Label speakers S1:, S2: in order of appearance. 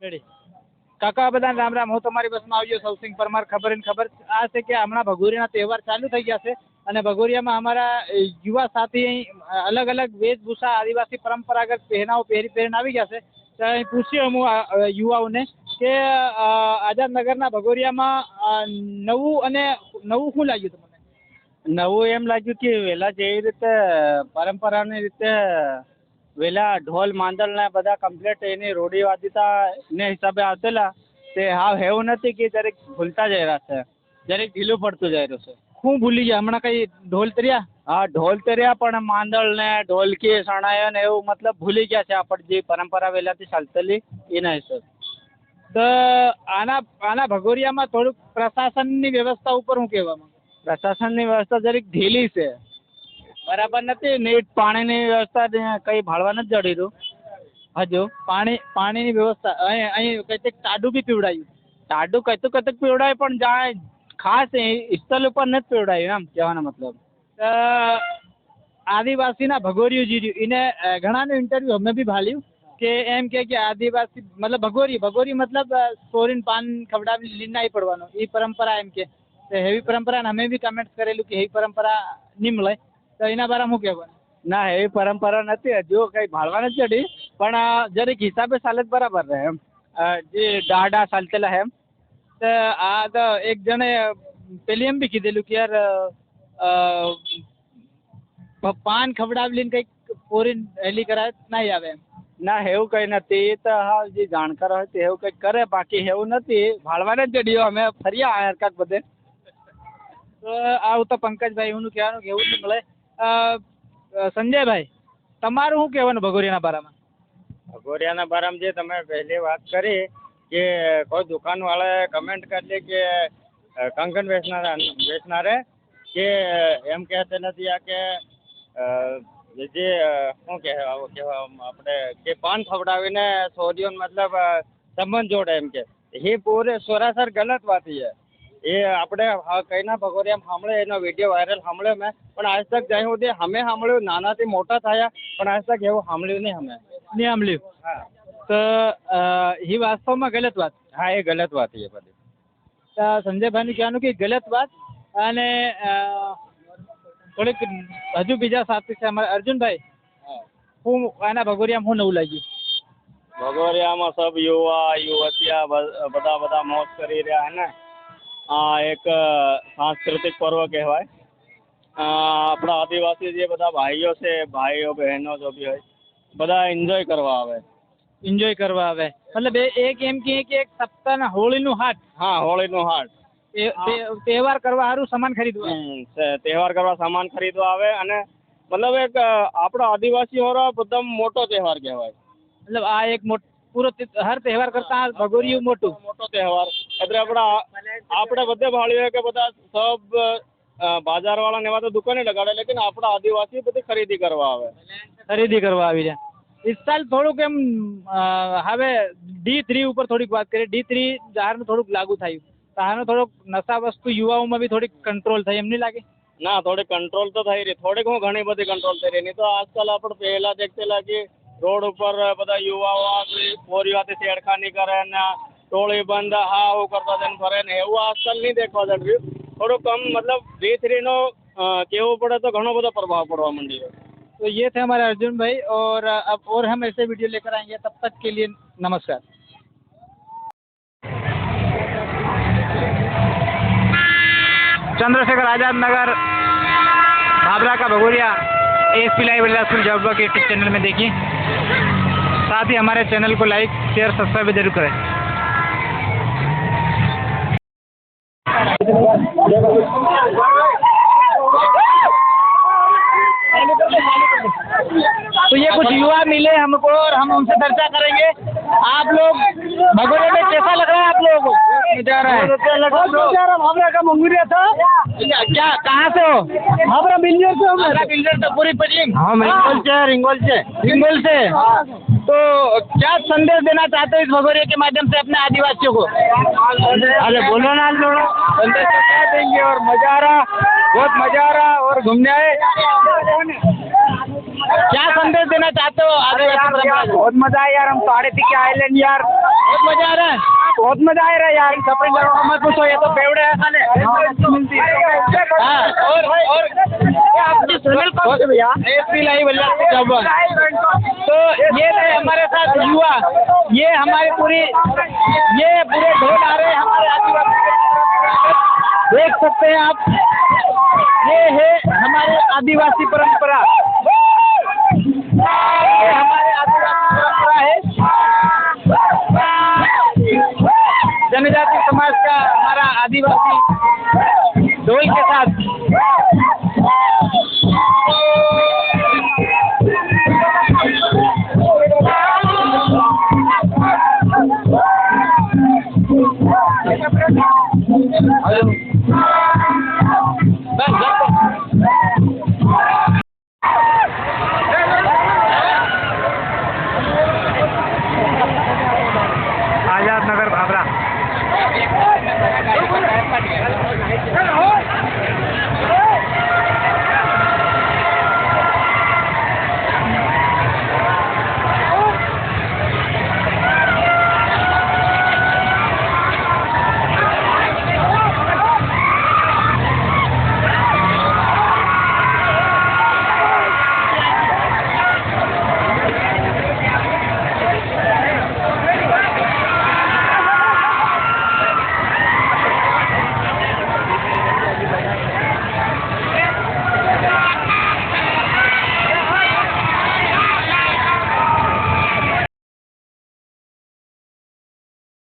S1: Ready કાકા બધાને રામ રામ. હું તમારી બસમાં આવ્યો સૌસિંગ પરમાર. ખબર આ છે કે હમણાં ભગોરીના તહેવાર ચાલુ થઈ ગયા છે અને ભગોરિયામાં અમારા યુવા સાથી અલગ અલગ વેશભૂષા આદિવાસી પરંપરાગત પહેનાવો પહેરીને આવી ગયા છે. તો અહીં પૂછ્યું હું યુવાઓને કે આઝાદનગરના ભગોરિયામાં નવું શું લાગ્યું તમને?
S2: નવું એમ લાગ્યું કે વહેલા જેવી રીતે પરંપરાની રીતે વહેલા ઢોલ માંદલ ને બધા કમ્પ્લીટ એની રૂઢિવાદિતા ને હિસાબે આવતેલા તે હાવ એવું નથી કે જરીક ભૂલતા જઈ રહ્યા છે, જરીક ઢીલું પડતું જઈ રહ્યું છે.
S1: શું ભૂલી ગયા હમણાં? કઈ ઢોલ તર્યા?
S2: હા ઢોલ તર્યા પણ માંદળ ને ઢોલકી શણાય ને એવું મતલબ ભૂલી ગયા છે આપણી જે પરંપરા વહેલાથી ચાલતેલી એના હિસાબે.
S1: તો આના ભગોરિયામાં થોડુંક પ્રશાસનની વ્યવસ્થા ઉપર હું કહેવા માંગુ?
S2: પ્રશાસનની વ્યવસ્થા જરીક ઢીલી છે, બરાબર નથી. નીટ પાણીની વ્યવસ્થા કંઈ ભાળવા નથી જડી રહ્યું હજુ.
S1: પાણીની વ્યવસ્થા અહીં કંઈક ટાડું બી પીવડાયું.
S2: ટાડું કઈક પીવડાય પણ જાય ખાસ સ્થળ ઉપર નથી પીવડાયું એમ કહેવાનો મતલબ.
S1: આદિવાસીના ભગોરિયું જે રહ્યું એને ઘણાનું ઇન્ટરવ્યૂ અમે બી ભાળ્યું કે એમ કે આદિવાસી મતલબ ભગોરી મતલબ સોરીન પાન ખવડાવી લીન નહીં પડવાનો એ પરંપરા એમ કે હેવી પરંપરા. અને અમે બી કમેન્ટ કરેલું કે હેવી પરંપરા નહીં મળે. તો એના બારામાં શું કહેવાનું?
S2: ના એવી પરંપરા નથી હજુ કંઈ ભાળવા નથી ચડી પણ જરીક હિસાબે ચાલે જ બરાબર રહે એમ જે ડાડા ચાલતેલા હે એમ.
S1: તો આ તો એક જણે પેલી એમ બી કીધેલું કે યાર પાન ખવડાવી લઈને કંઈક ફોરીન હેલી કરાય નહીં આવે એમ.
S2: ના એવું કંઈ નથી. એ તો હા જે જાણકાર હોય તે એવું કંઈક કરે, બાકી એવું નથી. ભાળવા નથી ચડ્યો અમે ફર્યા હરકાત બધે.
S1: તો આવું તો પંકજભાઈ એવું કહેવાનું કે એવું નહીં મળે. સંજયભાઈ તમારું શું કહેવાનું ભગોરિયાના બારામાં?
S2: ભગોરિયાના બારામાં જે તમે પહેલી વાત કરી કે કોઈ દુકાનવાળાએ કમેન્ટ કરી કે કંકણ વેચનારે કે એમ કહેતા નથી આ કે જે શું કહેવા આપણે કે પાન ખવડાવીને સોડિયન મતલબ સંબંધ જોડે એમ કે એ પૂરે સરાસર ગલત વાત છે. એ આપણે કઈના ભગોરિયામાં સાંભળે એનો વિડીયો વાયરલ સાંભળ્યો મેં પણ આજ તક જ્યાં સુધી અમે સાંભળ્યું નાનાથી મોટા થયા પણ આજ તક એવું સાંભળ્યું નહીં અમે
S1: નહીં સાંભળ્યું.
S2: હા
S1: તો એ વાસ્તવમાં ગલત વાત.
S2: હા એ ગલત વાત છે બધી.
S1: સંજયભાઈનું કહેવાનું કે ગલત વાત. અને થોડીક હજુ બીજા સાથી છે અમારા અર્જુનભાઈ. હું આના ભગોરિયામાં હું નવું લાગ્યું?
S2: ભગોરિયામાં સબ યુવા યુવતિયા બધા મોજ કરી રહ્યા હે ને. આ એક સાંસ્કૃતિક પર્વ કહેવાય. આપણા આદિવાસી જે બધા ભાઈઓ બહેનો જો બી હોય બધા એન્જોય કરવા આવે. મતલબ એક એમ કે એક સપ્તાહના હોળીનું હાટ. હા હોળીનું હાટ.
S1: તહેવાર કરવા સારું સામાન ખરીદવા.
S2: તહેવાર કરવા સામાન ખરીદવા આવે અને મતલબ એક આપણા આદિવાસીઓનો બધા મોટો તહેવાર કહેવાય.
S1: મતલબ આ એક પૂરો હર તહેવાર કરતા ભગોરિયું મોટો
S2: તહેવાર. એટલે આપણે બધે ભાળીએ કે બધા સબ બાજારવાળા ને એવા તો દુકાને લગાડે લેકિન આપણા આદિવાસી બધી ખરીદી કરવા આવી
S1: જાય. इस साल થોડુંક એમ હવે D3 ઉપર થોડીક વાત કરીએ. D3 જાહેરનું થોડુંક લાગુ થયું. તારનું થોડુંક નશા વસ્તુ યુવાઓમાં બી થોડીક કંટ્રોલ થાય એમ નહીં લાગે?
S2: ના થોડીક કંટ્રોલ તો થઈ રહી. થોડીક હું ઘણી બધી કંટ્રોલ થઈ રહી. નહીં તો આજકાલ આપણે પહેલા દેખતેલા કે રોડ ઉપર બધા યુવાઓ ફોરીઓથી છેડખાની કરે ને ટોળી બંધ હું કરતા જઈને ફરે ને એવું આજકાલ નહીં દેખવા જઈ રહ્યું. થોડુંક કમ મતલબ D3 નો કહેવું પડે તો ઘણો બધો પ્રભાव પડવા માંડી है.
S1: तो ये थे हमारे अर्जुन भाई और हम ऐसे वीडियो लेकर आएंगे. तब तक के लिए नमस्कार. चंद्रशेखर आजाद नगर भाभरा का भगोरिया ASP लाइव स्कूल जब के यूट्यूब चैनल में देखिए. साथ ही हमारे चैनल को लाइक शेयर सब्सक्राइब जरूर करें. तो ये कुछ युवा मिले हमको और हम उनसे चर्चा करेंगे. आप लोग भगोरिया में कैसा लग रहा है आप लोगों को? मजा आ रहा है. भाभरा का भगोरिया था. क्या कहाँ से हो? भाभरा बिल्जर से. पूरी पश्चिम. हाँ रिंगोल से. तो क्या संदेश देना चाहते हो इस भगोरिया के माध्यम से अपने आदिवासियों को? अरे बोलो ना. संदेश क्या देंगे? और मजा आ रहा, बहुत मजा आ रहा और घूमने आए. क्या संदेश देना चाहते हो आदिवासी परंपरा को?
S3: बहुत मजा आया यार, हम पहाड़ी थी के आइलैंड यार,
S1: बहुत मजा आ रहा है।
S3: बहुत मजा आ रहा है यार।
S1: सफेद लोगों को मत पूछो, ये तो बेवड़े हैं साले। हाँ, और
S3: आपकी चैनल कौन से भैया?
S1: ASP लाइव तो ये थे हमारे साथ युवा, ये हमारी पूरे ढोल आ रहे हैं हमारे आदिवासी, देख सकते हैं आप, ये है हमारे आदिवासी परंपरा, ये हमारे आदिवासी परंपरा है, जनजाति समाज का हमारा आदिवासी ढोल के साथ। बस